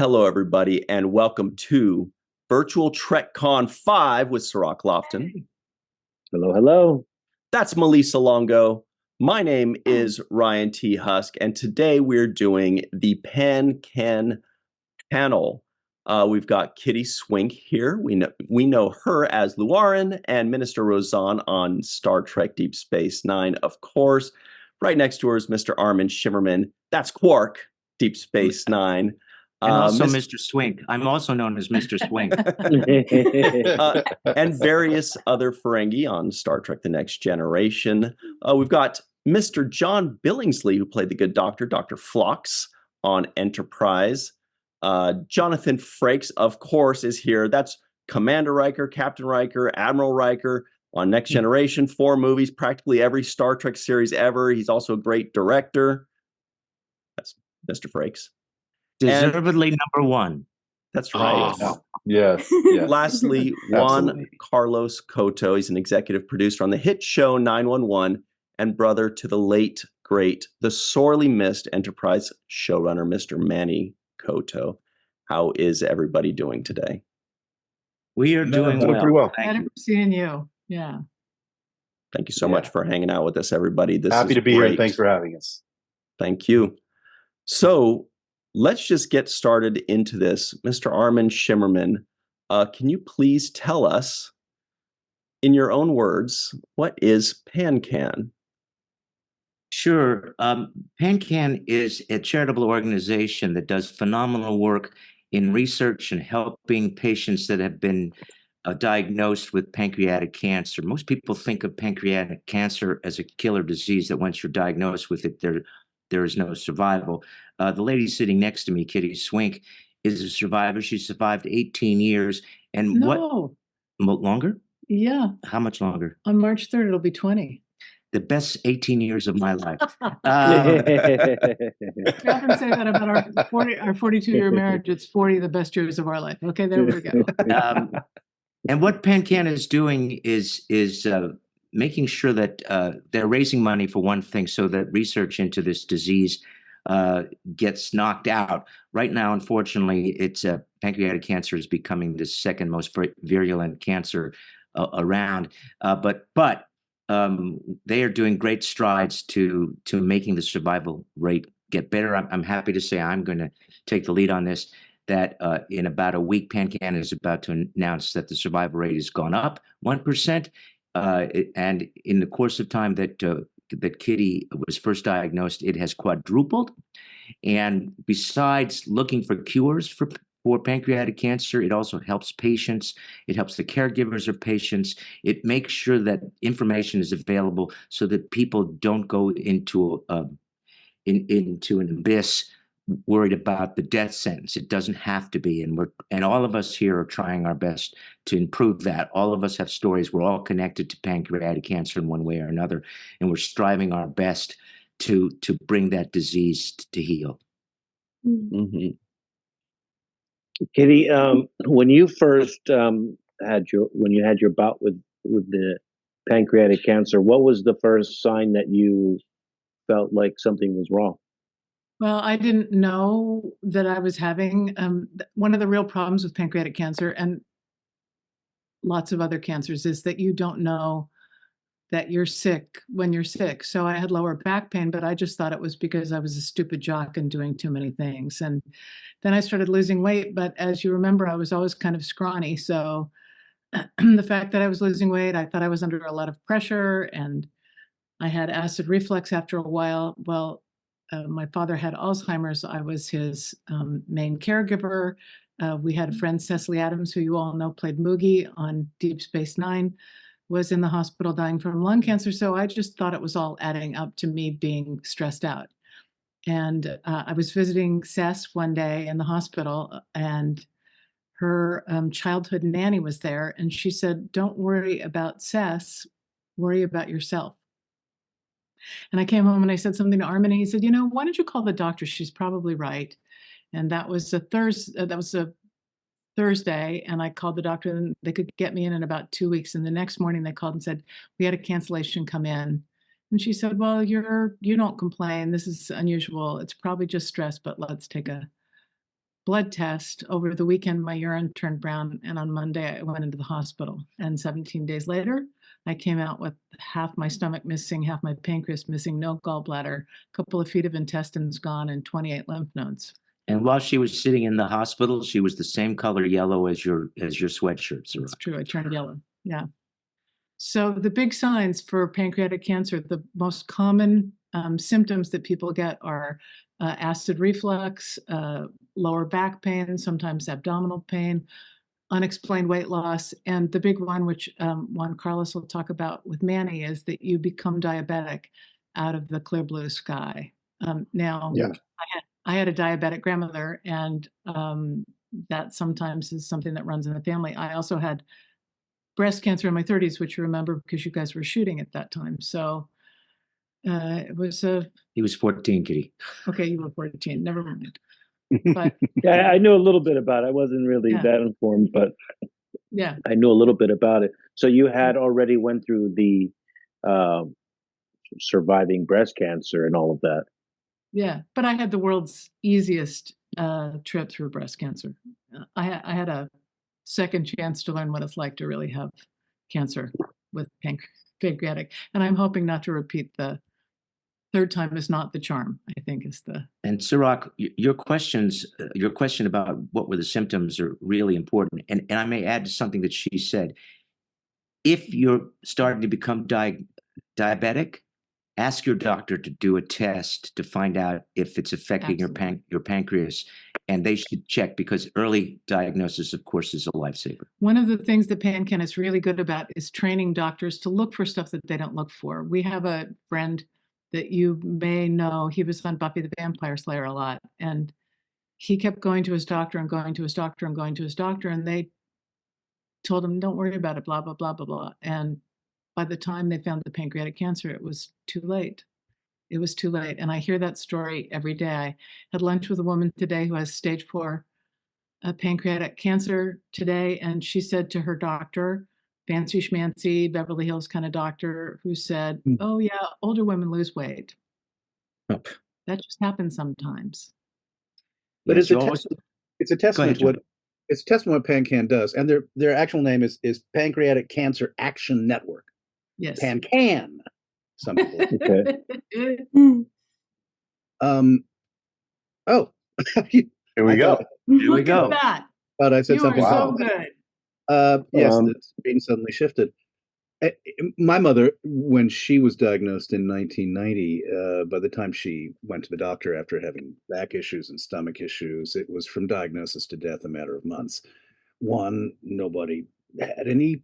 Hello, everybody, and welcome to Virtual TrekCon 5 with Sirach Lofton. Hello, hello. That's Melissa Longo. My name is Ryan T. Husk, and today we're doing the Pan-Can panel. We've got Kitty Swink here. We know her as Luarin and Minister Rozan on Star Trek Deep Space Nine, of course. Right next to her is Mr. Armin Shimerman. That's Quark, Deep Space Nine. And also Mr. Swink. I'm also known as Mr. Swink. And various other Ferengi on Star Trek The Next Generation. We've got Mr. John Billingsley, who played the good doctor, Dr. Phlox, on Enterprise. Jonathan Frakes, of course, is here. That's Commander Riker, Captain Riker, Admiral Riker on Next Generation, 4 movies, practically every Star Trek series ever. He's also a great director. That's Mr. Frakes. Deservedly number one. That's right. Oh, yes. Lastly, Juan Carlos Coto. He's an executive producer on the hit show 911 and brother to the late, great, the sorely missed Enterprise showrunner, Mr. Manny Coto. How is everybody doing today? We are doing well. Pretty well. Glad to seeing you. Yeah. Thank you so much for hanging out with us, everybody. Happy to be here. Thanks for having us. Thank you. So let's just get started into this. Mr. Armin Shimerman, can you please tell us, in your own words, what is Pan-Can? Sure. Pan-Can is a charitable organization that does phenomenal work in research and helping patients that have been diagnosed with pancreatic cancer. Most people think of pancreatic cancer as a killer disease, that once you're diagnosed with it, there is no survival. The lady sitting next to me, Kitty Swink, is a survivor. She survived 18 years. And longer? Yeah. How much longer? On March 3rd, it'll be 20. The best 18 years of my life. We often say that about our 42-year marriage. It's 40 of the best years of our life. Okay, there we go. And what Pan-Can is doing is making sure that they're raising money for one thing, so that research into this disease gets knocked out. Right now, unfortunately, it's pancreatic cancer is becoming the second most virulent cancer around. But they are doing great strides to making the survival rate get better. I'm happy to say I'm going to take the lead on this, that in about a week, Pan-Can is about to announce that the survival rate has gone up 1%. And in the course of time that Kitty was first diagnosed, it has quadrupled. And besides looking for cures for pancreatic cancer, it also helps patients. It helps the caregivers of patients. It makes sure that information is available so that people don't go into an abyss worried about the death sentence. It doesn't have to be, and all of us here are trying our best to improve that. All of us have stories. We're all connected to pancreatic cancer in one way or another, and we're striving our best to bring that disease to heal. Mm-hmm. Kitty, when you first had your bout with the pancreatic cancer, what was the first sign that you felt like something was wrong? Well, I didn't know that I was having one of the real problems with pancreatic cancer and lots of other cancers is that you don't know that you're sick when you're sick. So I had lower back pain, but I just thought it was because I was a stupid jock and doing too many things. And then I started losing weight. But as you remember, I was always kind of scrawny. So the fact that I was losing weight, I thought I was under a lot of pressure, and I had acid reflux after a while. Well, my father had Alzheimer's. I was his main caregiver. We had a friend, Cecily Adams, who you all know played Moogie on Deep Space Nine, was in the hospital dying from lung cancer. So I just thought it was all adding up to me being stressed out. And I was visiting Cess one day in the hospital, and her childhood nanny was there. And she said, "Don't worry about Cess, worry about yourself." And I came home and I said something to Armin, and he said, "Why don't you call the doctor? She's probably right." And that was a Thursday, and I called the doctor, and they could get me in about 2 weeks. And the next morning they called and said, "We had a cancellation come in." And she said, "Well, you don't complain. This is unusual. It's probably just stress, but let's take a blood test. Over the weekend, my urine turned brown, and on Monday, I went into the hospital. And 17 days later, I came out with half my stomach missing, half my pancreas missing, no gallbladder, a couple of feet of intestines gone, and 28 lymph nodes. And while she was sitting in the hospital, she was the same color yellow as your sweatshirt, Sarah. It's true. I turned yellow. Yeah. So the big signs for pancreatic cancer, the most common symptoms that people get are acid reflux, lower back pain, sometimes abdominal pain, unexplained weight loss, and the big one, which Juan Carlos will talk about with Manny, is that you become diabetic out of the clear blue sky. Now, Yeah. I had a diabetic grandmother, and that sometimes is something that runs in the family. I also had breast cancer in my 30s, which you remember because you guys were shooting at that time. So it was He was 14, Kitty. okay, you were 14, never mind. But Yeah, I knew a little bit about it. I wasn't really Yeah. that informed, but yeah, I knew a little bit about it. So you had already went through the surviving breast cancer and all of that. yeah. But I had the world's easiest trip through breast cancer. I had a second chance to learn what it's like to really have cancer with pancreatic. And I'm hoping not to repeat the third time is not the charm, I think is the. And Sirach, your question about what were the symptoms are really important. And I may add to something that she said. If you're starting to become diabetic, ask your doctor to do a test to find out if it's affecting your pancreas, and they should check because early diagnosis, of course, is a lifesaver. One of the things that PanCan is really good about is training doctors to look for stuff that they don't look for. We have a friend that you may know. He was on Buffy the Vampire Slayer a lot, and he kept going to his doctor and going to his doctor and going to his doctor, and they told him, don't worry about it, blah, blah, blah, blah, blah. And by the time they found the pancreatic cancer, it was too late. It was too late. And I hear that story every day. I had lunch with a woman today who has stage 4 pancreatic cancer today. And she said to her doctor, fancy schmancy, Beverly Hills kind of doctor, who said, oh yeah, older women lose weight. Oh. That just happens sometimes. But Yes, it's a testament to John. it's a testament what PanCan does, and their actual name is Pancreatic Cancer Action Network. Yes. PanCan. Some people. Okay. Oh, Here we go. Here we Look go. at that. thought I said You are something. so Wow. good. Yes, the screen suddenly shifted. My mother, when she was diagnosed in 1990, by the time she went to the doctor after having back issues and stomach issues, it was from diagnosis to death a matter of months. One, nobody had any,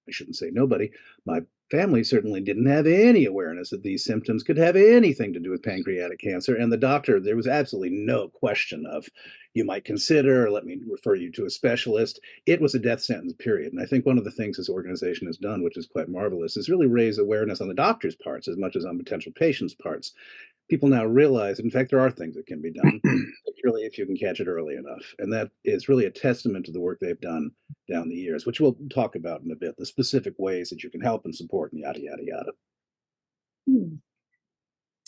I shouldn't say nobody, my family certainly didn't have any awareness that these symptoms could have anything to do with pancreatic cancer. And the doctor, there was absolutely no question of, you might consider, or let me refer you to a specialist. It was a death sentence, period. And I think one of the things this organization has done, which is quite marvelous, is really raise awareness on the doctor's parts as much as on potential patients' parts. People now realize, in fact, there are things that can be done, particularly if you can catch it early enough. And that is really a testament to the work they've done down the years, which we'll talk about in a bit, the specific ways that you can help and support and yada, yada, yada.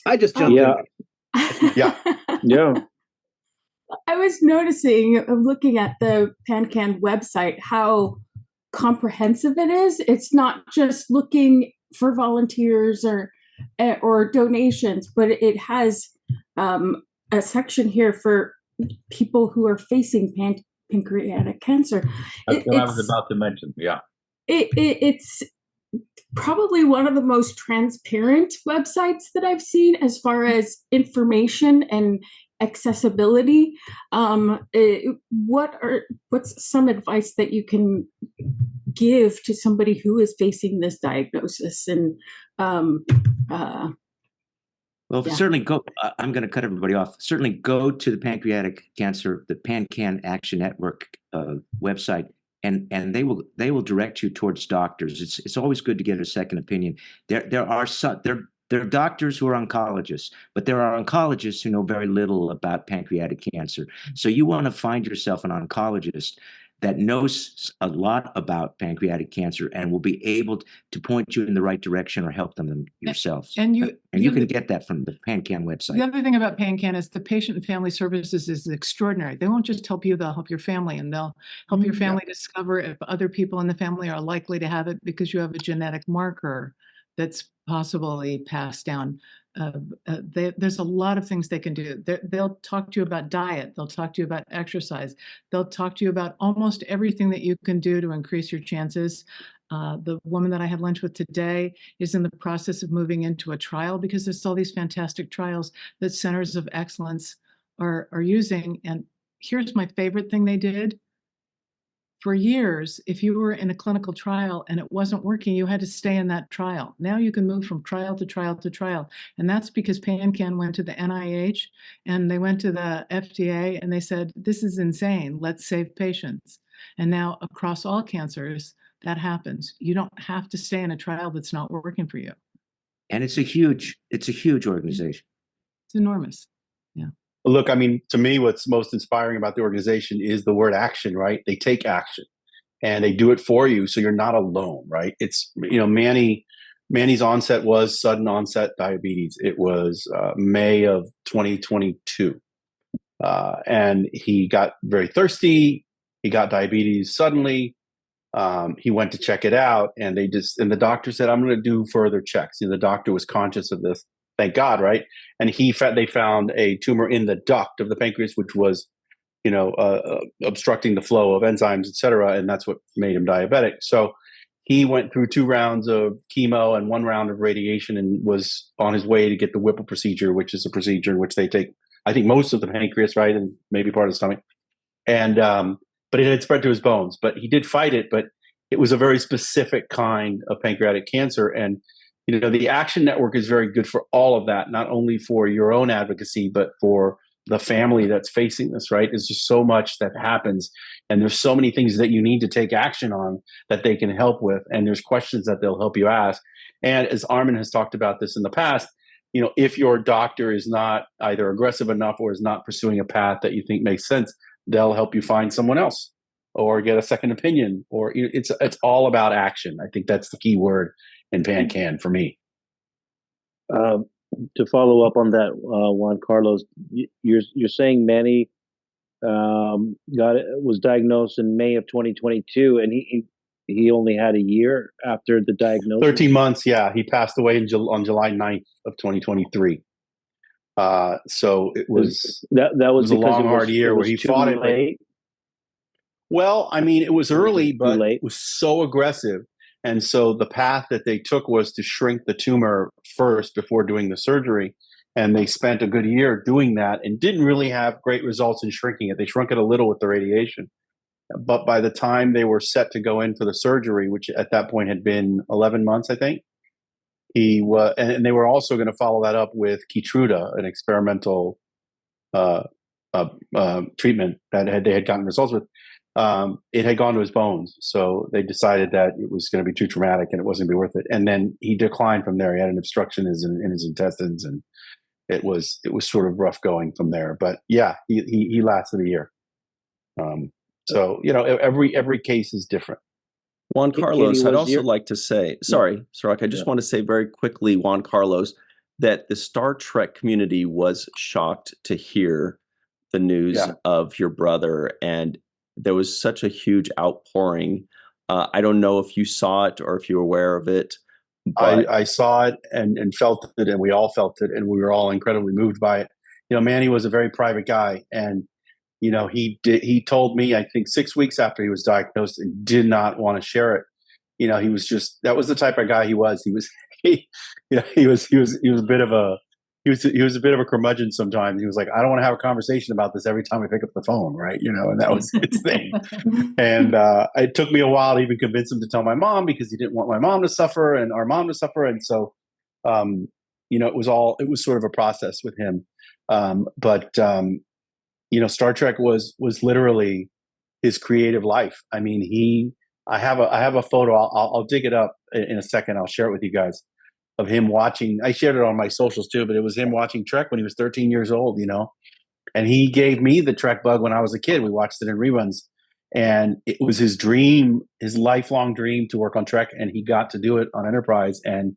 I just jumped in. Yeah. Yeah. I was noticing, looking at the PanCan website, how comprehensive it is. It's not just looking for volunteers or donations, but it has a section here for people who are facing pancreatic cancer. That's what I was about to mention. Yeah. It's probably one of the most transparent websites that I've seen as far as information and accessibility. What's some advice that you can give to somebody who is facing this diagnosis? And certainly go. I'm going to cut everybody off. Certainly go to the Pancreatic Cancer, the PanCan Action Network website, and they will direct you towards doctors. It's always good to get a second opinion. There are doctors who are oncologists, but there are oncologists who know very little about pancreatic cancer. So you want to find yourself an oncologist that knows a lot about pancreatic cancer and will be able to point you in the right direction or help them yourselves. And you can get that from the PanCan website. The other thing about PanCan is the patient and family services is extraordinary. They won't just help you, they'll help your family, and they'll help your family discover if other people in the family are likely to have it because you have a genetic marker that's possibly passed down. There's a lot of things they can do. They'll talk to you about diet. They'll talk to you about exercise. They'll talk to you about almost everything that you can do to increase your chances. The woman that I had lunch with today is in the process of moving into a trial because there's all these fantastic trials that centers of excellence are using. And here's my favorite thing they did. For years, if you were in a clinical trial and it wasn't working, you had to stay in that trial. Now you can move from trial to trial to trial. And that's because PanCan went to the NIH and they went to the FDA and they said, this is insane. Let's save patients. And now across all cancers, that happens. You don't have to stay in a trial that's not working for you. And it's a huge organization. It's enormous. Yeah. Look, I mean, to me, what's most inspiring about the organization is the word action, right? They take action and they do it for you. So you're not alone, right? It's, Manny's onset was sudden onset diabetes. It was May of 2022. And he got very thirsty. He got diabetes suddenly. He went to check it out and the doctor said, I'm going to do further checks. The doctor was conscious of this. Thank God, right? And they found a tumor in the duct of the pancreas, which was, obstructing the flow of enzymes, et cetera. And that's what made him diabetic. So he went through 2 rounds of chemo and 1 round of radiation and was on his way to get the Whipple procedure, which is a procedure in which they take, I think, most of the pancreas, right? And maybe part of the stomach. And, but it had spread to his bones, but he did fight it, but it was a very specific kind of pancreatic cancer. And, the Action Network is very good for all of that, not only for your own advocacy, but for the family that's facing this, right? There's just so much that happens. And there's so many things that you need to take action on that they can help with. And there's questions that they'll help you ask. And as Armin has talked about this in the past, if your doctor is not either aggressive enough or is not pursuing a path that you think makes sense, they'll help you find someone else or get a second opinion. Or it's all about action. I think that's the key word in PanCan for me. To follow up on that, Juan Carlos, you're saying Manny was diagnosed in May of 2022, and he only had a year after the diagnosis. 13 months, yeah. He passed away on July 9th of 2023. So it was that was a long, hard year where he fought it. Well, I mean, it was early, but it was so aggressive. And so the path that they took was to shrink the tumor first before doing the surgery. And they spent a good year doing that and didn't really have great results in shrinking it. They shrunk it a little with the radiation. But by the time they were set to go in for the surgery, which at that point had been 11 months, I think, and they were also going to follow that up with Keytruda, an experimental treatment that they had gotten results with. It had gone to his bones. So they decided that it was going to be too traumatic and it wasn't going to be worth it. And then he declined from there. He had an obstruction in his intestines, and it was sort of rough going from there. But yeah, he lasted a year. So, every case is different. Juan Carlos, I'd also like to say, sorry, Sirach, I just want to say very quickly, Juan Carlos, that the Star Trek community was shocked to hear the news of your brother, and there was such a huge outpouring. I don't know if you saw it or if you were aware of it. But I saw it and felt it, and we all felt it, and we were all incredibly moved by it. Manny was a very private guy, and he told me, I think 6 weeks after he was diagnosed, and did not want to share it. He was just, that was the type of guy he was. He was a bit of a curmudgeon sometimes. He was like, I don't want to have a conversation about this every time I pick up the phone, right? And that was his thing. And it took me a while to even convince him to tell my mom, because he didn't want my mom to suffer and our mom to suffer. And so, it was sort of a process with him. Star Trek was literally his creative life. I mean, I have a photo. I'll dig it up in a second. I'll share it with you guys, of him watching. I shared it on my socials too, but it was him watching Trek when he was 13 years old, and he gave me the Trek bug when I was a kid. We watched it in reruns, And it was his dream, his lifelong dream to work on Trek, and he got to do it on Enterprise, and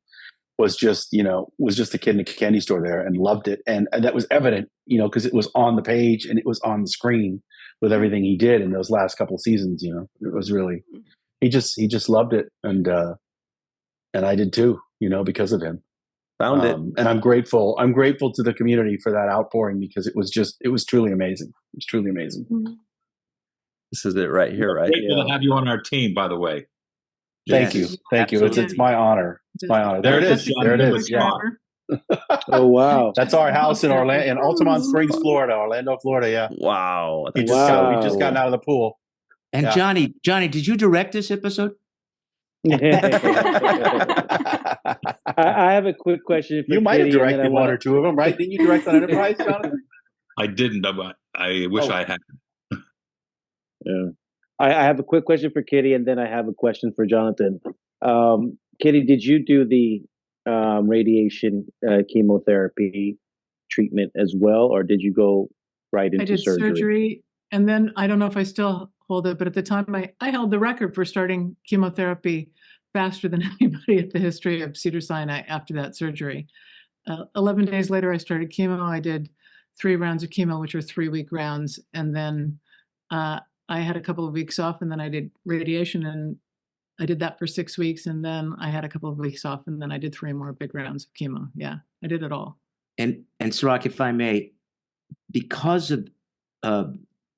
was just a kid in a candy store there and loved it, and that was evident, because it was on the page and it was on the screen with everything he did in those last couple of seasons. It was really, he just loved it, and I did too, because of him. Found it. And I'm grateful to the community for that outpouring, because it was truly amazing. It was truly amazing. This is it right here, right? Grateful to have you on our team, by the way. Thank Yes. you. It's my honor. It's my honor. There it is. John. There it That is. was Yeah. John. Oh wow. That's our house in Altamont Springs, Florida, Orlando, Florida. Yeah. Wow. We That's just gotten out of the pool. And Yeah. Johnny, did you direct this episode? I have a quick question. For You might have Kitty, and then I directed one wanna- or two of them, right? Didn't you direct on Enterprise, Jonathan? I didn't, but I wish I had. Yeah. I have a quick question for Kitty, and then I have a question for Jonathan. Kitty, did you do the radiation chemotherapy treatment as well, or did you go right into I did surgery, and then I don't know if I still hold it, but at the time I held the record for starting chemotherapy faster than anybody at the history of Cedars-Sinai after that surgery. 11 days later, I started chemo. I did 3 rounds of chemo, which were 3-week rounds, and then I had a couple of weeks off, and then I did radiation, and I did that for 6 weeks, and then I had a couple of weeks off, and then I did 3 more big rounds of chemo. Yeah, I did it all. And Sirach, if I may, because of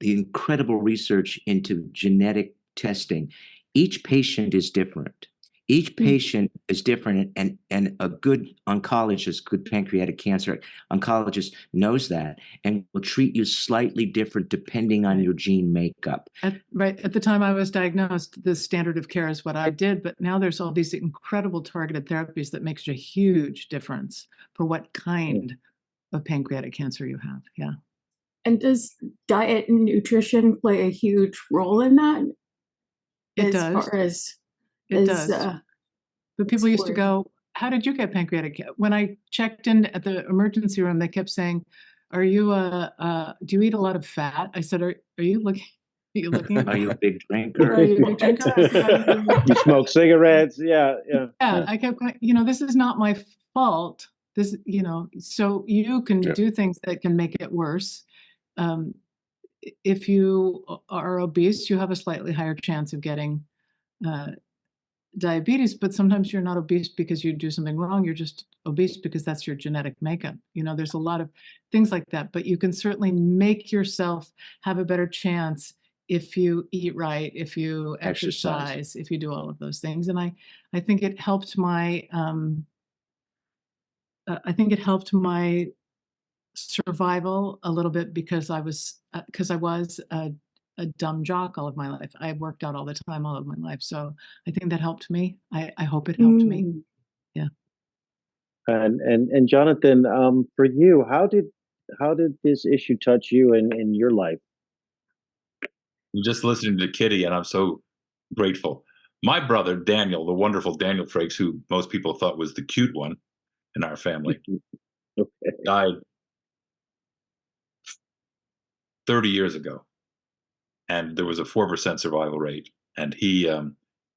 the incredible research into genetic testing, each patient is different. Each patient is different, and a good oncologist, good pancreatic cancer oncologist knows that and will treat you slightly different depending on your gene makeup. At the time I was diagnosed, the standard of care is what I did, but now there's all these incredible targeted therapies that makes a huge difference for what kind of pancreatic cancer you have. Yeah. And does diet and nutrition play a huge role in that? It as does. Far as It does. But people used to go, how did you get pancreatic cancer? When I checked in at the emergency room, they kept saying, are you, do you eat a lot of fat? I said, are you looking? Are you looking? Are you a big drinker? Are you a big drinker? You smoke cigarettes? Yeah. Yeah, I kept going, this is not my fault. This, so you can do things that can make it worse. If you are obese, you have a slightly higher chance of getting diabetes, but sometimes you're not obese because you do something wrong. You're just obese because that's your genetic makeup. There's a lot of things like that, but you can certainly make yourself have a better chance if you eat right, if you exercise, if you do all of those things. And I think it helped my, survival a little bit because I was a dumb jock all of my life. I worked out all the time, all of my life. So I think that helped me. I hope it helped me. Yeah. And Jonathan, for you, how did this issue touch you in your life? I'm just listening to Kitty, and I'm so grateful. My brother, Daniel, the wonderful Daniel Frakes, who most people thought was the cute one in our family, died 30 years ago. And there was a 4% survival rate. And he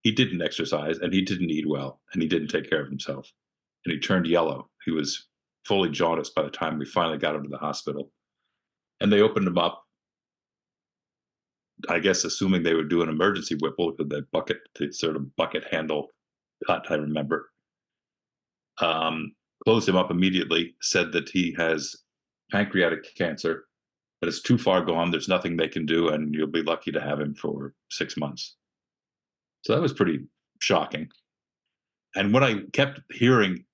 didn't exercise, and he didn't eat well, and he didn't take care of himself. And he turned yellow. He was fully jaundiced by the time we finally got him to the hospital. And they opened him up, I guess assuming they would do an emergency Whipple with that bucket, the sort of bucket handle cut, I remember. Closed him up immediately, said that he has pancreatic cancer, but it's too far gone. There's nothing they can do, and you'll be lucky to have him for 6 months. So that was pretty shocking. And when I kept hearing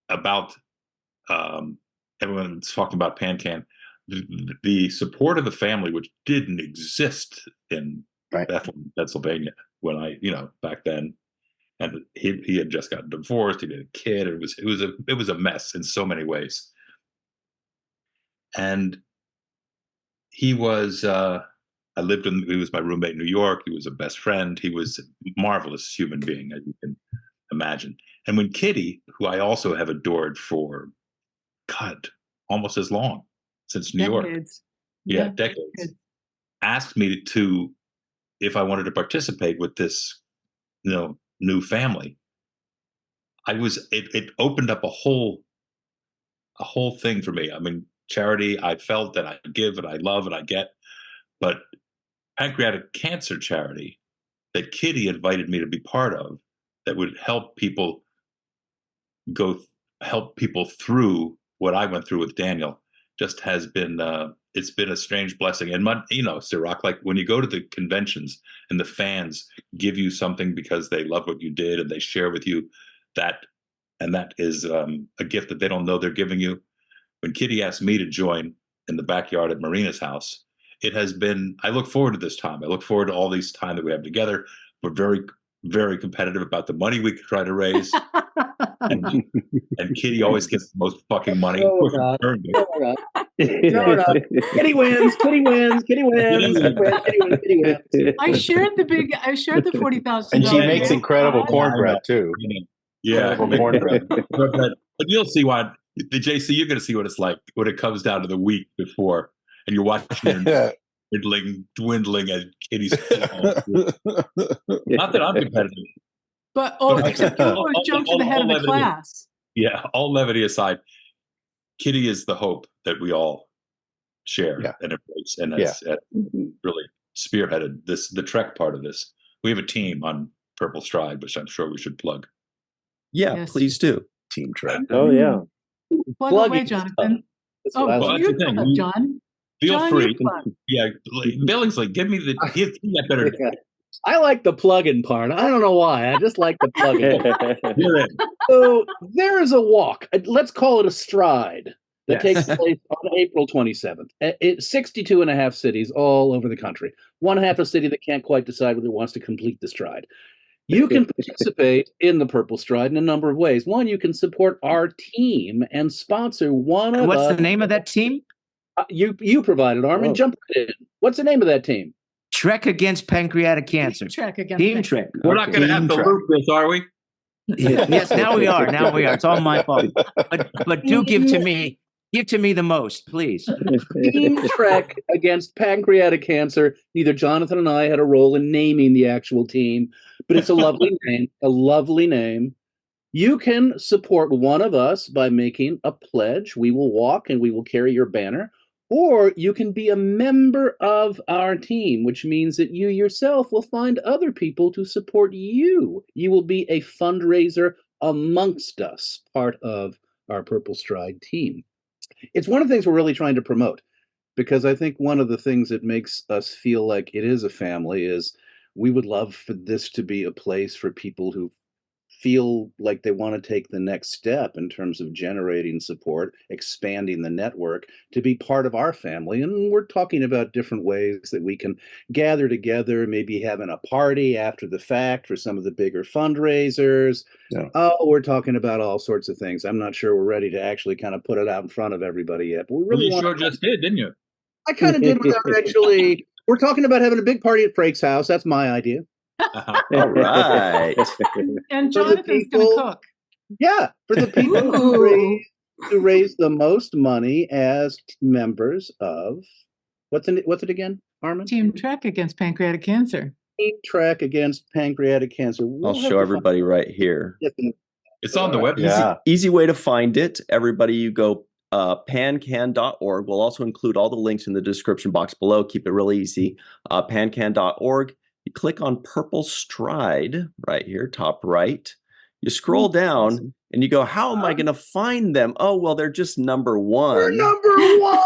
about everyone talking about PanCan, the support of the family, which didn't exist in Bethlehem, Pennsylvania, when I, back then, and he had just gotten divorced, he had a kid. It was a mess in so many ways. And he was, he was my roommate in New York. He was a best friend. He was a marvelous human being, as you can imagine. And when Kitty, who I also have adored for, God, almost as long, since New York. Decades. Yeah, decades. Asked me to if I wanted to participate with this, new family, it opened up a whole thing for me. I mean, charity, I felt that I give and I love and I get, but pancreatic cancer charity that Kitty invited me to be part of, that would help people through what I went through with Daniel, just has been it's been a strange blessing. And Ciroc, like when you go to the conventions and the fans give you something because they love what you did and they share with you, that is a gift that they don't know they're giving you. When Kitty asked me to join in the backyard at Marina's house, I look forward to this time. I look forward to all these time that we have together. We're very, very competitive about the money we try to raise. and Kitty always gets the most fucking money. No, Kitty wins. Kitty wins. Kitty wins. Kitty wins. I shared the $40,000. And she makes incredible cornbread too. Yeah, Incredible cornbread. But you'll see why. The JC, you're going to see what it's like when it comes down to the week before, and you're watching her dwindling as Kitty's. Not that I'm competitive. But except you always jump to the head of the class. Yeah, all levity aside, Kitty is the hope that we all share and embrace, and has really spearheaded the Trek part of this. We have a team on Purple Stride, which I'm sure we should plug. Yeah, Yes. please do. Team Trek. Oh yeah. Plug away, Jonathan. Well, that's You the thing. plug, John. Feel John, free. you plug. Yeah, Billingsley, give me that better. I like the plug-in part. I don't know why. I just like the plug-in. You're in. So there is a walk. Let's call it a stride that takes place on April 27th. It's 62 and a half cities all over the country. One half a city that can't quite decide whether it wants to complete the stride. You can participate in the Purple Stride in a number of ways. One, you can support our team and sponsor one of What's the name of that team? You provided, Armin. Oh. Jump in. What's the name of that team? Trek Against Pancreatic Cancer. Trek again. Team Trek. We're not going to have to loop this, are we? Yes, now we are. Now we are. It's all my fault. But do give to me. Give to me the most, please. Team Trek Against Pancreatic Cancer. Neither Jonathan and I had a role in naming the actual team, but it's a lovely name. A lovely name. You can support one of us by making a pledge. We will walk and we will carry your banner. Or you can be a member of our team, which means that you yourself will find other people to support you. You will be a fundraiser amongst us, part of our Purple Stride team. It's one of the things we're really trying to promote, because I think one of the things that makes us feel like it is a family is we would love for this to be a place for people who feel like they want to take the next step in terms of generating support, expanding the network to be part of our family. And we're talking about different ways that we can gather together, maybe having a party after the fact for some of the bigger fundraisers. Yeah. Oh, we're talking about all sorts of things. I'm not sure we're ready to actually kind of put it out in front of everybody yet, but we really You want sure just did, didn't you? I kind of did without actually. We're talking about having a big party at Frakes' house. That's my idea. All right. And For the Jonathan's going to people- cook. Yeah, for the people who raise the most money as members of what's it again, Armin? Team Trek Against Pancreatic Cancer. Team Trek Against Pancreatic Cancer. We'll I'll have show to everybody right here. find- It's on the website. Yeah. Easy way to find it. Everybody, you go pancan.org. We'll also include all the links in the description box below. Keep it really easy. Pancan.org. You click on Purple Stride right here, top right. You scroll down and you go, how am I going to find them? Oh, well, they're just number one. We're number one.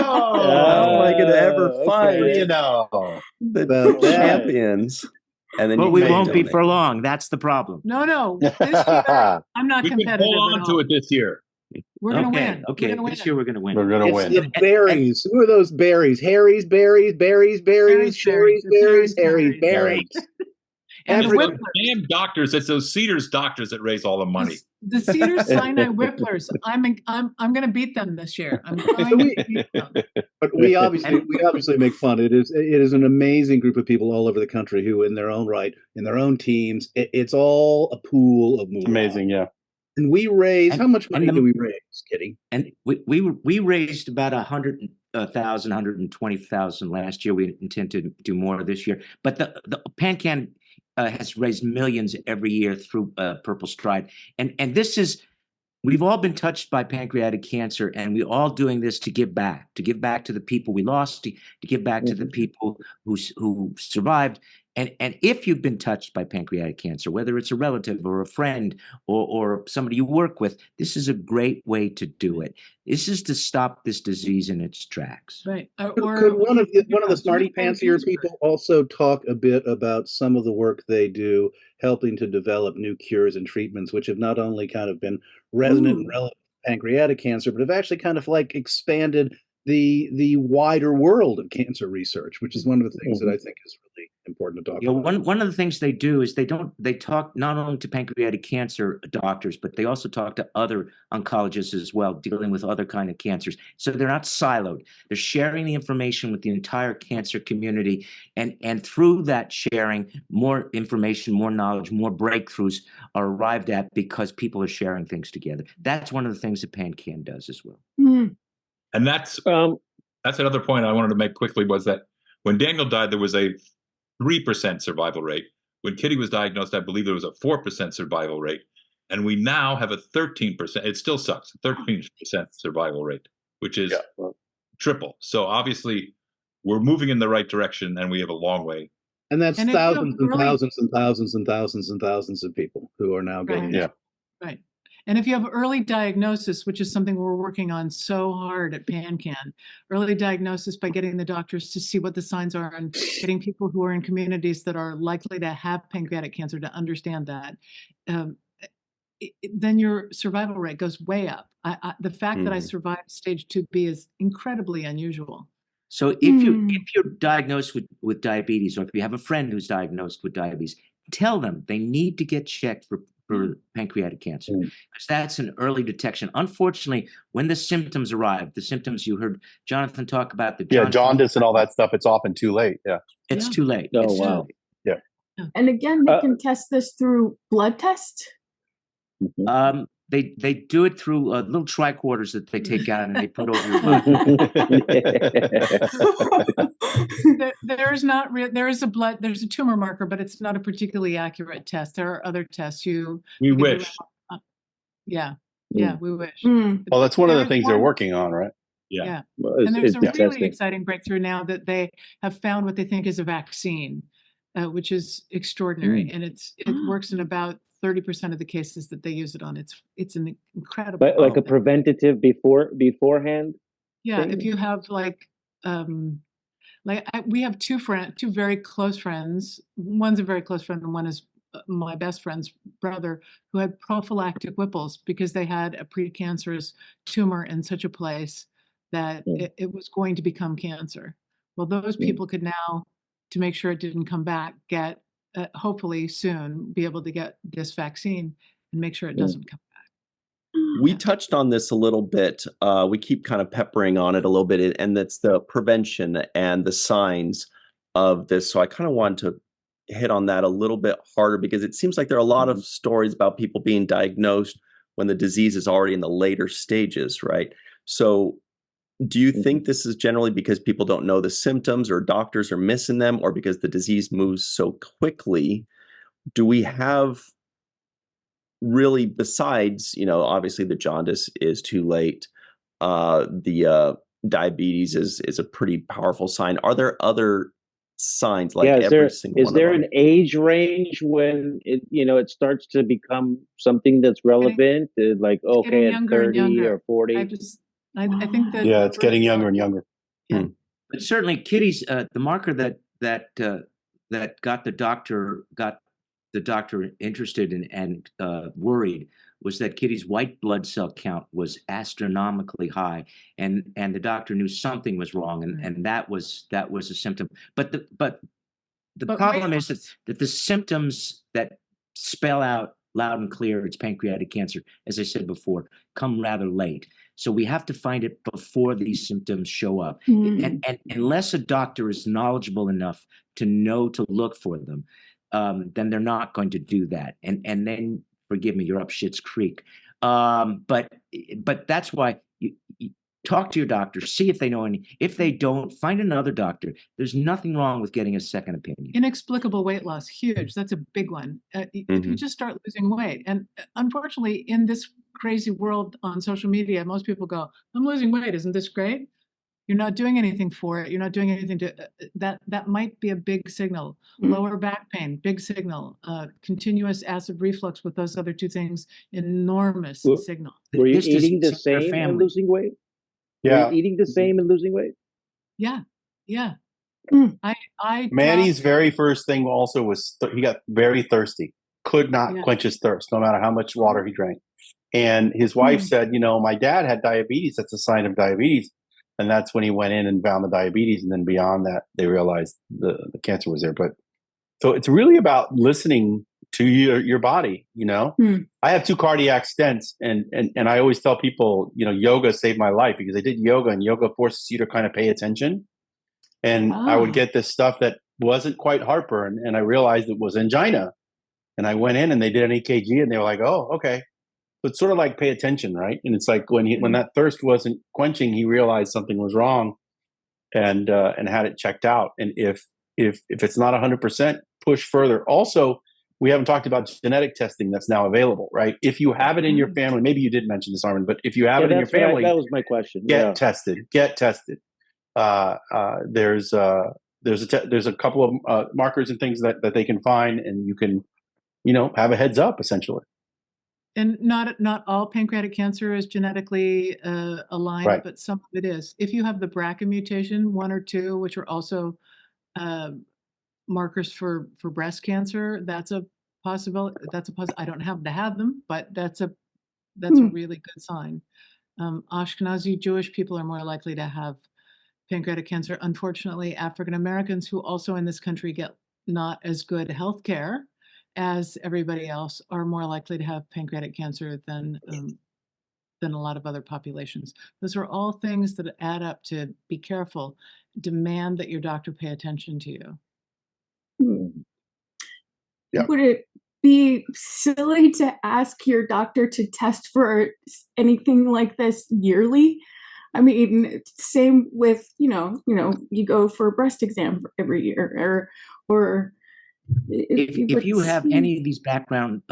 How am I going to ever find You know. the About that. champions? And then But you we can won't be donate. for long. That's the problem. No. This year, I'm not We can competitive hold at on to all. it this year. We're going to Okay. win. Okay. We're gonna This win. year we're going to win. We're gonna It's win. the berries. Who are those berries? Harry's berries, berries, Berries, Sherry's berries, berries, Harry's berries. berries. And It's the those Whipplers. damn doctors. It's those Cedars doctors that raise all the money. The Cedar Sinai Whipplers. I'm going to beat them this year. I'm going to beat them. But we obviously make fun. It is an amazing group of people all over the country who, in their own right, in their own teams, it's all a pool of movement. Amazing, yeah. And we raise And- how much money and the- do we raise, Kitty? And we raised about 1,000, 120,000 last year. We intend to do more this year. But the PanCan has raised millions every year through Purple Stride. And this is, we've all been touched by pancreatic cancer, and we're all doing this to give back to the people we lost, to give back to the people who survived. And if you've been touched by pancreatic cancer, whether it's a relative or a friend or somebody you work with, this is a great way to do it. This is to stop this disease in its tracks. Right. Could one of the smarty pantsier people also talk a bit about some of the work they do helping to develop new cures and treatments, which have not only kind of been resonant and relevant to pancreatic cancer, but have actually kind of like expanded the wider world of cancer research, which is one of the things that I think is really important to talk about. One of the things they do is they talk not only to pancreatic cancer doctors, but they also talk to other oncologists as well, dealing with other kind of cancers. So they're not siloed. They're sharing the information with the entire cancer community, and through that sharing, more information, more knowledge, more breakthroughs are arrived at because people are sharing things together. That's one of the things that PanCan does as well. And that's another point I wanted to make quickly, was that when Daniel died, there was a 3% survival rate. When Kitty was diagnosed, I believe there was a 4% survival rate. And we now have a 13%. It still sucks, a 13% survival rate, which is triple. So obviously, we're moving in the right direction, and we have a long way. And that's thousands and thousands and thousands and thousands and thousands of people who are now getting it. Right. And if you have early diagnosis, which is something we're working on so hard at PanCan, early diagnosis by getting the doctors to see what the signs are and getting people who are in communities that are likely to have pancreatic cancer to understand that, then your survival rate goes way up. The fact that I survived stage 2B is incredibly unusual. So if you're diagnosed with diabetes, or if you have a friend who's diagnosed with diabetes, tell them they need to get checked for pancreatic cancer, because that's an early detection. Unfortunately, when the symptoms arrive, the symptoms you heard Jonathan talk about, jaundice and all that stuff, it's often too late. It's too late. Oh, wow. And again, they can test this through blood test. They do it through little tricorders that they take out and they put over your blood. There's a tumor marker, but it's not a particularly accurate test. There are other tests we wish. We wish. Well, that's one of the things they're working on, right? Yeah. And there's a really exciting breakthrough now that they have found what they think is a vaccine, which is extraordinary. And it works in about 30% of the cases that they use it on. It's an incredible. Like a preventative beforehand. Yeah, thing? if you have we have two very close friends. One's a very close friend, and one is my best friend's brother, who had prophylactic Whipples because they had a precancerous tumor in such a place that it was going to become cancer. Well, those people could now, to make sure it didn't come back, get hopefully soon be able to get this vaccine and make sure it doesn't come back. We touched on this a little bit. We keep kind of peppering on it a little bit, and that's the prevention and the signs of this. So I kind of wanted to hit on that a little bit harder, because it seems like there are a lot of stories about people being diagnosed when the disease is already in the later stages, right? So do you think this is generally because people don't know the symptoms, or doctors are missing them, or because the disease moves so quickly? Do we have really, besides, obviously the jaundice is too late, the diabetes is a pretty powerful sign. Are there other signs like is there an age range when it starts to become something that's relevant? Like, okay, at 30 or 40? I think that it's getting younger and younger. But certainly, Kitty's the marker that got the doctor interested and worried was that Kitty's white blood cell count was astronomically high, and the doctor knew something was wrong, and that was a symptom. But the problem is that the symptoms that spell out loud and clear it's pancreatic cancer, as I said before, come rather late. So we have to find it before these symptoms show up. And unless a doctor is knowledgeable enough to know to look for them, then they're not going to do that. And then, forgive me, you're up shit's creek. But that's why Talk to your doctor, see if they know any. If they don't, find another doctor. There's nothing wrong with getting a second opinion. Inexplicable weight loss, huge. That's a big one. If you just start losing weight, and unfortunately, in this crazy world on social media, most people go, "I'm losing weight. Isn't this great?" You're not doing anything for it. You're not doing anything to that might be a big signal. Lower back pain, big signal. Continuous acid reflux with those other two things, enormous signal. Were you This eating the disease in your same and family. losing weight? Yeah. Were you eating the same and losing weight? Yeah. I Manny's dropped- very first thing also was he got very thirsty, could not quench his thirst, no matter how much water he drank. And his wife said, my dad had diabetes. That's a sign of diabetes. And that's when he went in and found the diabetes. And then beyond that, they realized the cancer was there. But so it's really about listening to your body, I have 2 cardiac stents and I always tell people, yoga saved my life because I did yoga and yoga forces you to kind of pay attention. And I would get this stuff that wasn't quite heartburn. And I realized it was angina. And I went in and they did an EKG and they were like, oh, okay. So it's sort of like pay attention, right? And it's like when that thirst wasn't quenching, he realized something was wrong and had it checked out. And if it's not 100%, push further. Also, we haven't talked about genetic testing that's now available, right? If you have it in your family, maybe you did mention this, Armin, but if you have it in your family, that was my question. Get tested. There's a couple of markers and things that they can find, and you can, have a heads up essentially. And not all pancreatic cancer is genetically aligned, Right. but some of it is. If you have the BRCA mutation, 1 or 2, which are also markers for breast cancer, that's a possibility. I don't happen to have them, but that's a really good sign. Ashkenazi Jewish people are more likely to have pancreatic cancer. Unfortunately, African Americans who also in this country get not as good health care as everybody else are more likely to have pancreatic cancer than a lot of other populations. Those are all things that add up to be careful. Demand that your doctor pay attention to you. Yeah. Would it be silly to ask your doctor to test for anything like this yearly? I mean, same with, you go for a breast exam every year or if you have any of these background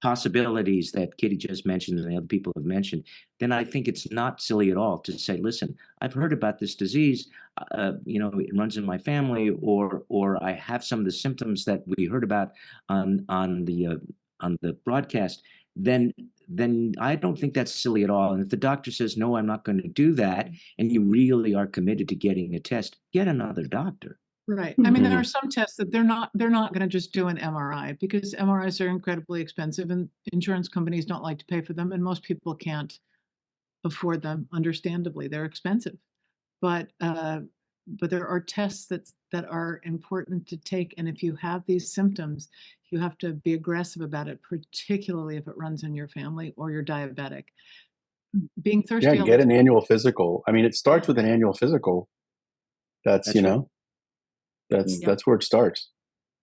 possibilities that Kitty just mentioned and the other people have mentioned, then I think it's not silly at all to say, listen, I've heard about this disease, it runs in my family, or I have some of the symptoms that we heard about on the broadcast, then I don't think that's silly at all. And if the doctor says, no, I'm not going to do that, and you really are committed to getting a test, get another doctor. Right. I mean, there are some tests that they're not going to just do an MRI because MRIs are incredibly expensive and insurance companies don't like to pay for them. And most people can't afford them. Understandably, they're expensive. But there are tests that are important to take. And if you have these symptoms, you have to be aggressive about it, particularly if it runs in your family or you're diabetic. Being thirsty. Yeah, get an annual physical. I mean, it starts with an annual physical. That's right. That's where it starts.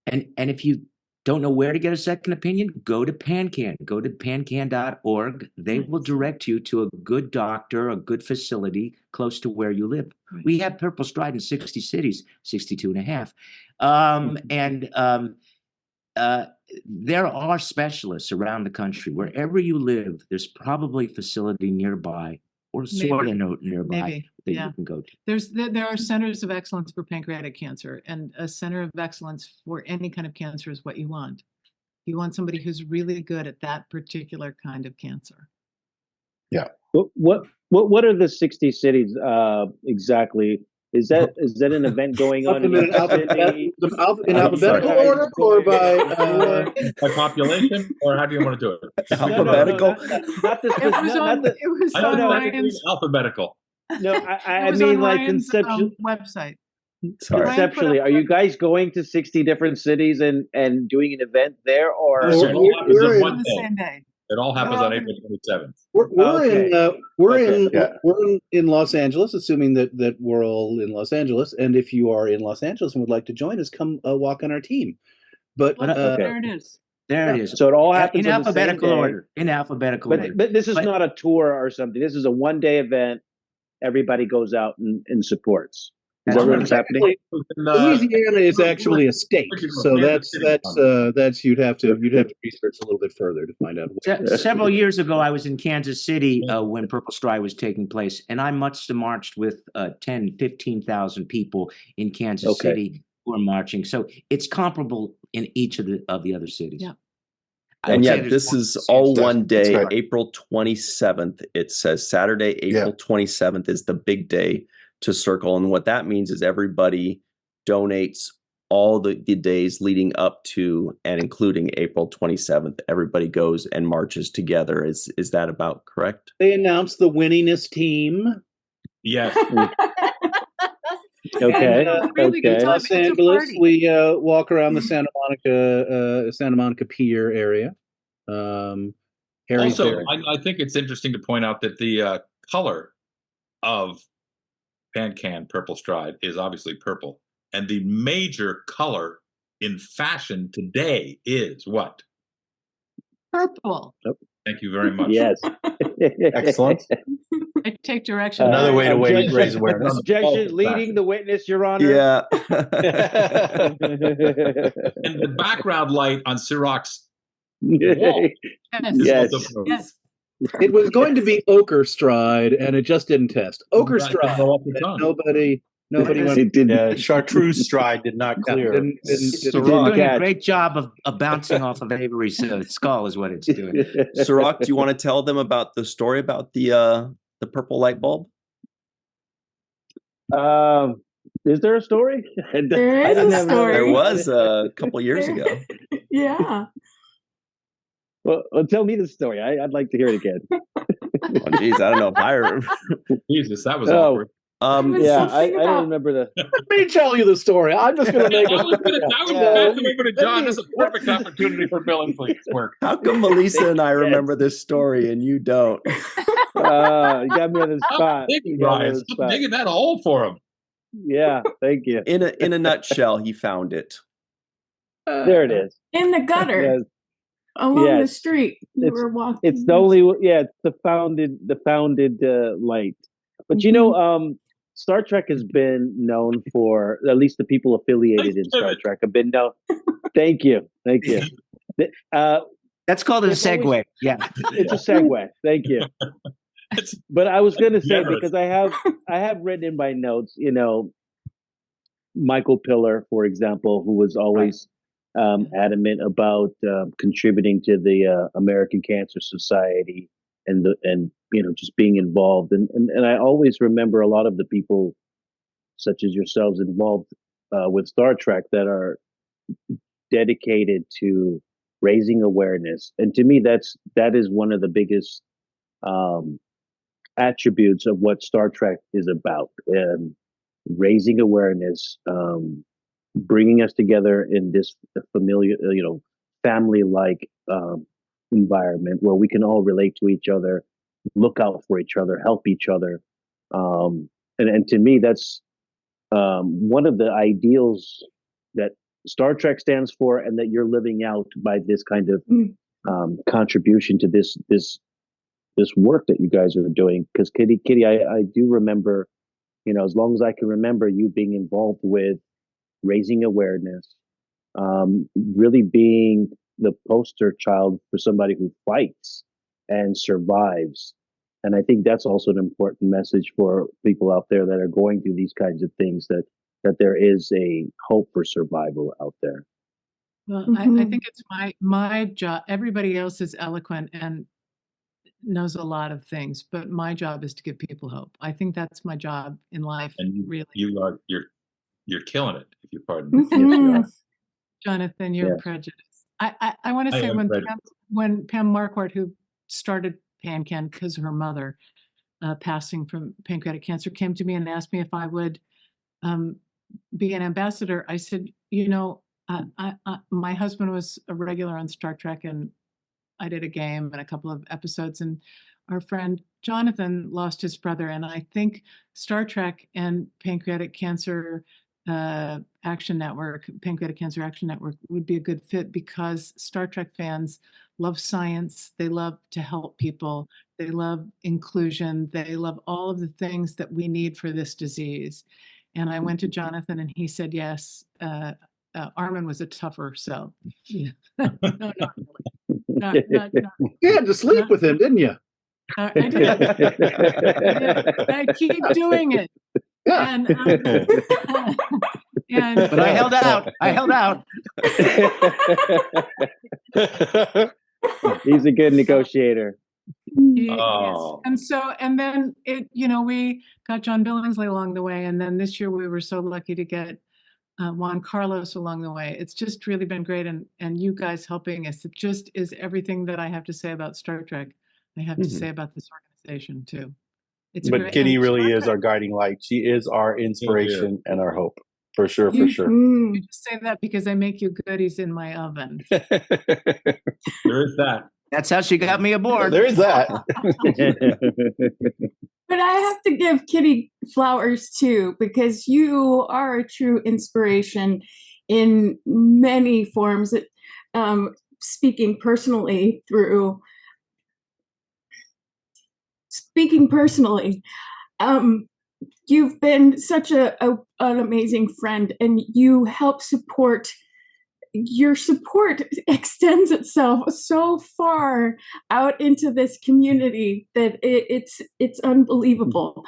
And if you don't know where to get a second opinion, go to PanCan. Go to pancan.org. They will direct you to a good doctor, a good facility close to where you live. Right. We have Purple Stride in 60 cities, 62 and a half. There are specialists around the country. Wherever you live, there's probably a facility nearby or sort of nearby that you can go to. There are centers of excellence for pancreatic cancer, and a center of excellence for any kind of cancer is what you want. You want somebody who's really good at that particular kind of cancer. Yeah. What are the 60 cities exactly? Is that an event going on in alphabetical order or by population, or how do you want to do it? Alphabetical. Alphabetical. No, I mean like conceptual website. Sorry. Conceptually, are you guys going to 60 different cities and doing an event there, or we're on the same day? It all happens on April 27th. We're in Los Angeles, assuming that we're all in Los Angeles. And if you are in Los Angeles and would like to join us, come walk on our team. But there it is. There it is. So it all In happens on the same alphabetical day. order. In alphabetical order. But this is But- not a tour or something. This is a one-day event. Everybody goes out and supports. Is That's that right. what's happening? Louisiana is actually a state, so that's you'd have to research a little bit further to find out. Several years ago, I was in Kansas City when Purple Stride was taking place, and I must have marched with 10, 15,000 people in Kansas City who were marching. So it's comparable in each of the other cities. Yeah. And yet, this is all one day, April 27th. It says Saturday, April 27th is the big day to circle. And what that means is everybody donates all the days leading up to and including April 27th. Everybody goes and marches together. Is that about correct? They announced the winningest team. Yes. Okay. Really good time. Los It's a Angeles. party. We walk around the Santa Monica Pier area. Harry's Also, there. I think it's interesting to point out that the color of Pan-Can Purple Stride is obviously purple. And the major color in fashion today is what? Purple. Thank you very much. Yes. Excellent. I take direction. Another way to objection- raise awareness. Objection, leading the witness, Your Honor. Yeah. And the background light on Ciroc's wall is Yes. also purple. Yes. It was going to be Ochre Stride, and it just didn't test. Ochre Right, Stride. go off the tongue. Nobody went. It didn't. Yeah, Chartreuse Stride did not clear. Didn't It's didn't doing a catch. great job of bouncing off of Avery's skull is what it's doing. Ciroc, do you want to tell them about the story about the purple light bulb? Is there a story? There I is didn't a have story. There was a couple years ago. Yeah. Well, tell me the story. I'd like to hear it again. Oh, geez, I don't know if I remember. Jesus, that was Oh. awkward. Yeah, I Something about- don't remember the. Let me tell you the story. I'm just going to make I was going to pass it over to John. me- This is a perfect opportunity for Billingsley's work. How come Melissa and I Yes. remember this story and you don't? You got me on the Stop spot. digging, You got me on Brian. the Stop spot. digging that hole for him. Yeah, thank you. In a nutshell, he found it. There it is. In the gutter Yes. along the Yes. street. You It's- were walking. It's the only. Yeah, it's the founded light. But you know, Star Trek has been known for, at least the people affiliated in Star Trek have been known. Thank you. That's called a It's always- segue. Yeah. It's a segue. Thank you. It's But I was going to say, generous. because I have written in my notes, you know, Michael Pillar, for example, who was always adamant about contributing to the American Cancer Society and you know, just being involved. And I always remember a lot of the people, such as yourselves, involved with Star Trek that are dedicated to raising awareness. And to me, that is one of the biggest attributes of what Star Trek is about. Raising awareness, bringing us together in this familiar, you know, family-like environment where we can all relate to each other, look out for each other, help each other. And to me, that's one of the ideals that Star Trek stands for, and that you're living out by this kind of contribution to this work that you guys are doing. Because Kitty, I do remember, you know, as long as I can remember, you being involved with raising awareness, really being the poster child for somebody who fights and survives. And I think that's also an important message for people out there that are going through these kinds of things, that there is a hope for survival out there. Well, I think it's my job. Everybody else is eloquent and knows a lot of things, but my job is to give people hope. I think that's my job in life. And really, you're killing it, if you pardon me. Mhm. Jonathan, you're Yes. prejudiced. I want to I say am prejudiced. when Pam Marquardt, who started Pan-Can because of her mother passing from pancreatic cancer, came to me and asked me if I would be an ambassador, I said, you know, my husband was a regular on Star Trek, and I did a game and a couple of episodes, and our friend Jonathan lost his brother, and I think Star Trek and pancreatic cancer Action Network, Pancreatic Cancer Action Network, would be a good fit because Star Trek fans love science. They love to help people. They love inclusion. They love all of the things that we need for this disease. And I went to Jonathan and he said yes. Armin was a tougher sell. Yeah. No, not really. Not You had to sleep with him, didn't you? I did. I keep doing it. Yeah. And, and But I held out. I held out. He's a good negotiator. yes. Oh. And then we got John Billingsley along the way. And then this year we were so lucky to get Juan Carlos along the way. It's just really been great. And you guys helping us. It just is everything that I have to say about Star Trek. I have to say about this organization too. It's But great. Kitty and really Star is Trek- our guiding light. She is our inspiration and our hope. For sure, for You- sure. You just say that because I make you goodies in my oven. There is that. That's how she got me aboard. There is that. But I have to give Kitty flowers too, because you are a true inspiration in many forms. Speaking personally, you've been such an amazing friend, and you help support. Your support extends itself so far out into this community that it's unbelievable.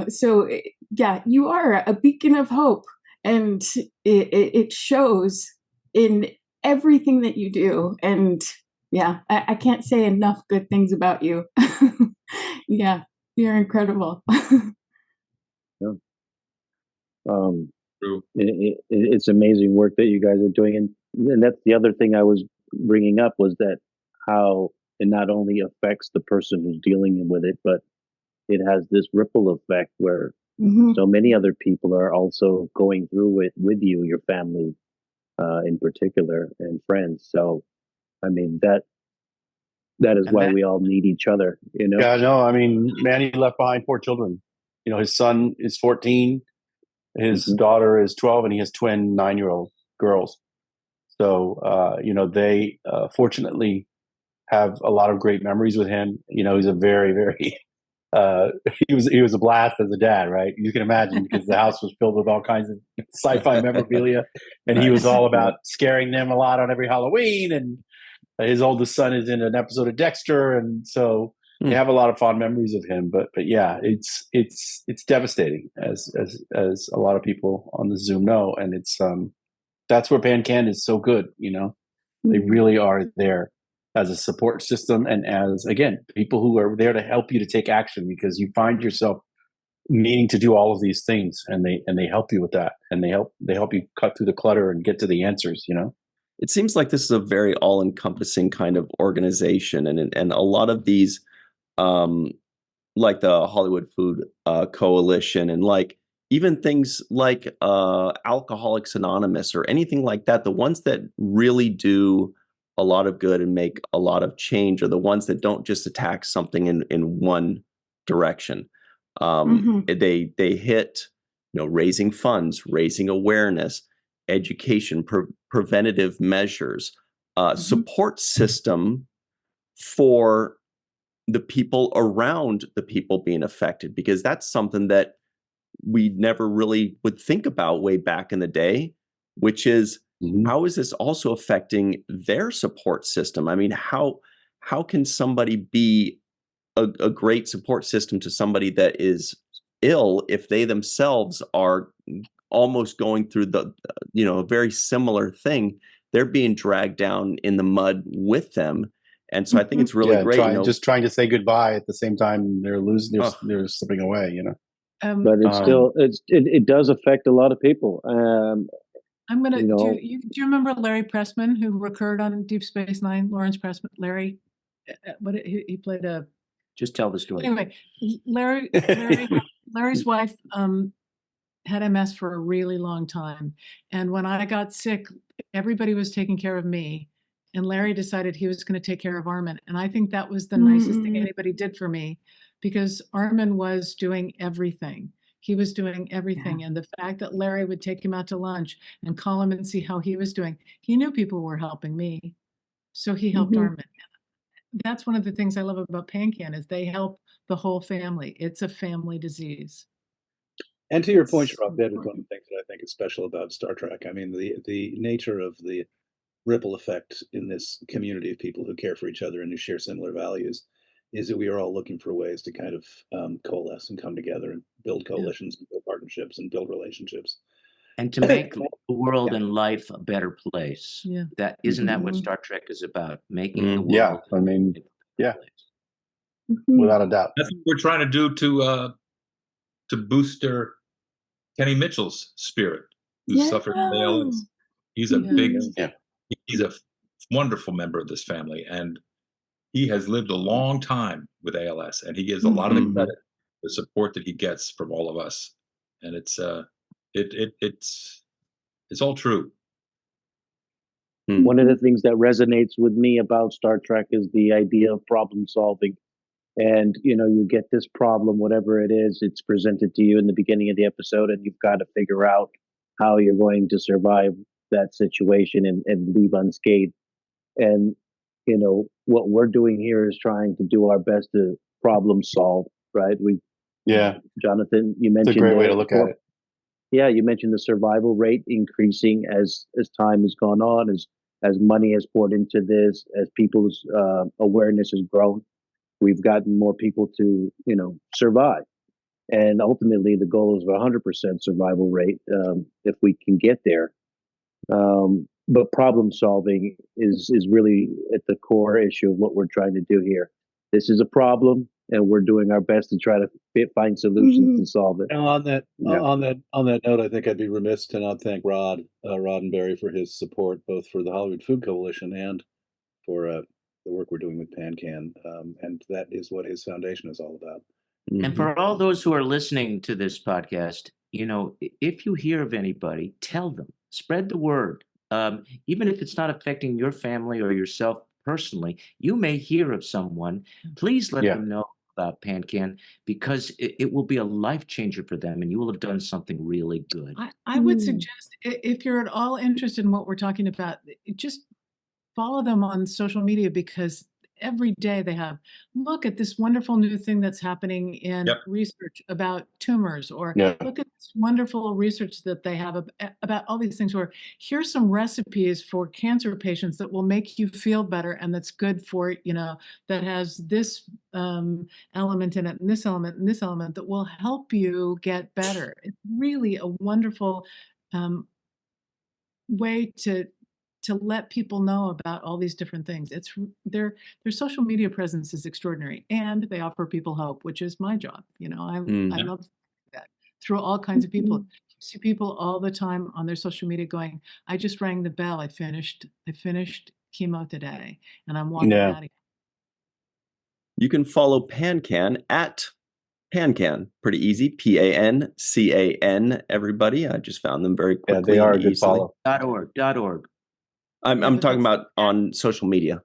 So yeah, you are a beacon of hope, and it shows in everything that you do. And yeah, I can't say enough good things about you. Yeah, you're incredible. True. It's amazing work that you guys are doing, and that's the other thing I was bringing up, was that how it not only affects the person who's dealing with it, but it has this ripple effect where so many other people are also going through it with you, your family in particular, and friends. So I mean that is why we all need each other, you know. Yeah, no, I mean, Manny left behind 4 children. You know, his son is 14, his daughter is 12, and he has twin 9-year-old girls. So, they fortunately have a lot of great memories with him. You know, he's a very, very, he was a blast as a dad, right? You can imagine, because the house was filled with all kinds of sci-fi memorabilia, and he was all about scaring them a lot on every Halloween. And his oldest son is in an episode of Dexter, and so they have a lot of fond memories of him. But yeah, it's devastating, as a lot of people on the Zoom know, and it's that's where PanCan is so good. You know, they really are there as a support system, and as, again, people who are there to help you to take action, because you find yourself needing to do all of these things, and they help you with that, and they help you cut through the clutter and get to the answers. You know. It seems like this is a very all-encompassing kind of organization, and a lot of these, like the Hollywood Food Coalition, and like even things like Alcoholics Anonymous or anything like that, the ones that really do a lot of good and make a lot of change are the ones that don't just attack something in one direction. They hit, raising funds, raising awareness, education, preventative measures, support system for the people around the people being affected, because that's something that we never really would think about way back in the day, which is how is this also affecting their support system? I mean, how can somebody be a great support system to somebody that is ill if they themselves are almost going through a very similar thing? They're being dragged down in the mud with them. And so I think it's really great. Just trying to say goodbye at the same time they're losing, they're slipping away, you know. But it's still, it does affect a lot of people. I'm gonna. Do you remember Larry Pressman, who recurred on Deep Space Nine? Lawrence Pressman, Larry. He played a. Just tell the story. Anyway, Larry's wife had MS for a really long time, and when I got sick, everybody was taking care of me, and Larry decided he was going to take care of Armin, and I think that was the nicest thing anybody did for me, because Armin was doing everything. He was doing everything. And the fact that Larry would take him out to lunch and call him and see how he was doing, he knew people were helping me. So he helped Mhm. Armin. That's one of the things I love about PanCan is they help the whole family. It's a family disease. And to your point, It's Rob, that is one of the important. things that I think is special about Star Trek. I mean, the nature of the ripple effect in this community of people who care for each other and who share similar values is that we are all looking for ways to kind of coalesce and come together and build coalitions, and build partnerships, and build relationships. And to make the world and life a better place. Yeah. That isn't that what Mhm. Star Trek is about? Making the world Yeah, I mean, a better yeah. place. Mhm. without a doubt. That's what we're trying to do to booster Kenny Mitchell's spirit, who suffered from ALS. He's a Yeah. big, Yeah. he's a wonderful member of this family, and he has lived a long time with ALS, and he gives a lot of the Mhm. credit, the support that he gets from all of us, and it's all true. One of the things that resonates with me about Star Trek is the idea of problem solving. And, you get this problem, whatever it is, it's presented to you in the beginning of the episode, and you've got to figure out how you're going to survive that situation and leave unscathed. And, what we're doing here is trying to do our best to problem solve, right? Yeah, Jonathan, you it's a mentioned great way to look at it. Yeah, you mentioned the survival rate increasing as time has gone on, as money has poured into this, as people's awareness has grown. We've gotten more people to survive, and ultimately the goal is a 100% survival rate if we can get there. But problem solving is really at the core issue of what we're trying to do here. This is a problem, and we're doing our best to try to find solutions to solve it. Now, on that Yeah. on that note, I think I'd be remiss to not thank Rod Roddenberry for his support, both for the Hollywood Food Coalition and for the work we're doing with PanCan, and that is what his foundation is all about. And for all those who are listening to this podcast, if you hear of anybody, tell them, spread the word. Even if it's not affecting your family or yourself personally, you may hear of someone. Please let Yeah. them know about PanCan, because it will be a life changer for them, and you will have done something really good. I would Mm. suggest if you're at all interested in what we're talking about, just follow them on social media, because every day they have, look at this wonderful new thing that's happening in Yep. research about tumors, or Yeah. look at this wonderful research that they have about all these things, or here's some recipes for cancer patients that will make you feel better, and that's good for, that has this element in it, and this element, and this element that will help you get better. It's really a wonderful way to let people know about all these different things. Their social media presence is extraordinary, and they offer people hope, which is my job. I love that through all kinds of people. You see people all the time on their social media going, "I just rang the bell. I finished chemo today, and I'm walking Yeah. out of here." You can follow PanCan at PanCan. Pretty easy. PANCAN. Everybody, I just found them very Yeah, quickly they are a and good easily. follow. .org. I'm Yeah, but talking that's- about on social media.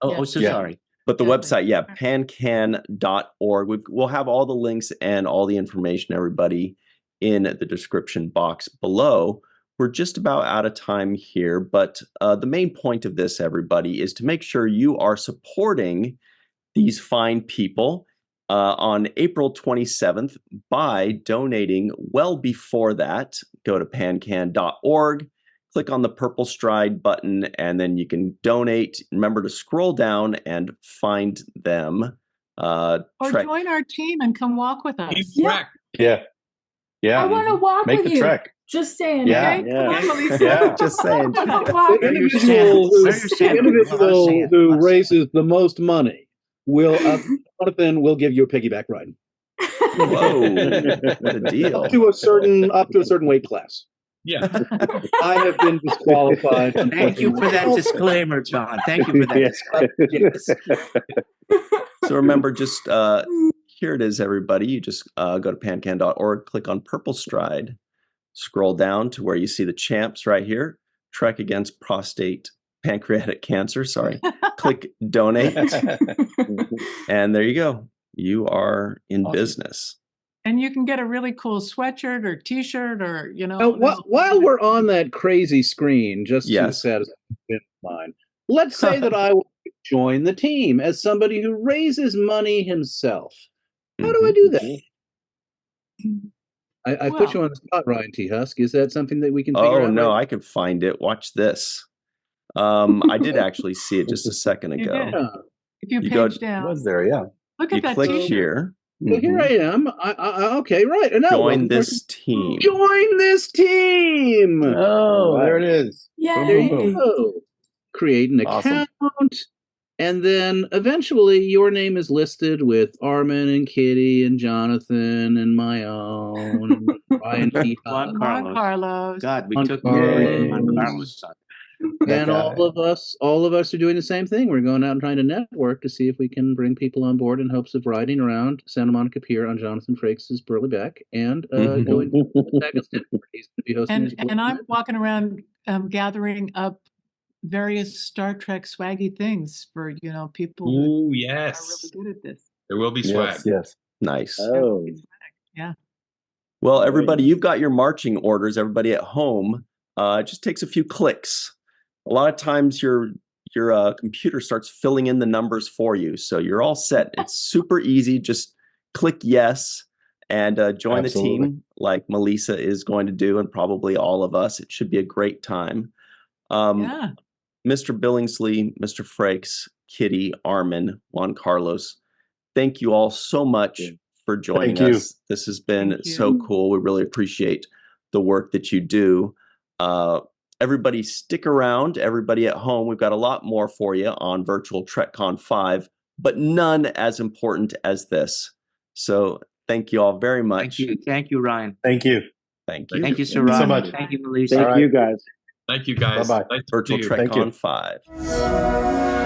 Oh, so Yeah. sorry. But the Yeah, website, yeah, pancan.org. We'll have all the links and all the information, everybody, in the description box below. We're just about out of time here, but the main point of this, everybody, is to make sure you are supporting these fine people on April 27th by donating well before that. Go to pancan.org. Click on the purple stride button, and then you can donate. Remember to scroll down and find them. or join our team and come walk with us. Yeah. Yeah. Yeah. I want to walk Make with the you. trek. Just saying. Yeah. Okay, Yeah. come on, Melissa. Yeah. Just saying. I wanna The walk. Wear your individual sandals. Wear your sandals. who raises the most money will, Jonathan will give you a piggyback ride Whoa, what a deal. up to a certain weight class. Yeah. I have been disqualified. Thank you for that disclaimer, John. Thank you for that disclaimer. Yes. So remember, just here it is, everybody. You just go to pancan.org, click on Purple Stride, scroll down to where you see the champs right here, Trek Against Pancreatic Cancer, click donate, and there you go. You are in Awesome. business. And you can get a really cool sweatshirt or T-shirt or, Now, while we're on that crazy screen, just to Yes. satisfy mine, let's say that I will join the team as somebody who raises money himself. How do I do that? I put you on the spot, Ryan T. Husk. Is that something that we can figure out? Oh no, right I can find it. Watch this. I did actually see it just a second You ago. did. now? If you You go- page down, Was there? Yeah. look You at that click T-shirt. here. Well, here I am. Okay, right. And now Join welcome to our this team. Join this team. Oh, there it is. Yay. There you go. Create an Awesome. account. And then eventually your name is listed with Armin and Kitty and Jonathan and my own and Ryan T. Juan Husk. Carlos. Carlos. God, we Juan took Carlos. Juan Carlos. And all of us are doing the same thing. We're going out and trying to network to see if we can bring people on board in hopes of riding around Santa Monica Pier on Jonathan Frakes' Burley Back and going to He's going to be hosting his And I'm walking around gathering up various Star Trek swaggy things for, people who Oh are yes, really good at this. there will be swag. Yes. Nice. Oh, Yeah. Well, Very everybody, nice. you've got your marching orders. Everybody at home, it just takes a few clicks. A lot of times your computer starts filling in the numbers for you, so you're all set. It's super easy. Just click yes and join Absolutely. the team, like Melissa is going to do, and probably all of us. It should be a great time. Yeah. Mr. Billingsley, Mr. Frakes, Kitty, Armin, Juan Carlos, thank you all so much for joining Thank you. us. This has been Thank you. so cool. We really appreciate the work that you do. Everybody stick around. Everybody at home, we've got a lot more for you on virtual TrekCon 5, but none as important as this. So thank you all very much. Thank you, Ryan. Thank you. Thank you. Thank you, Thank you so Siraj. much. Thank you, Melissa. thank All right. you guys. Thank you guys. Bye-bye. Nice to Virtual see you. Thank you. TrekCon 5.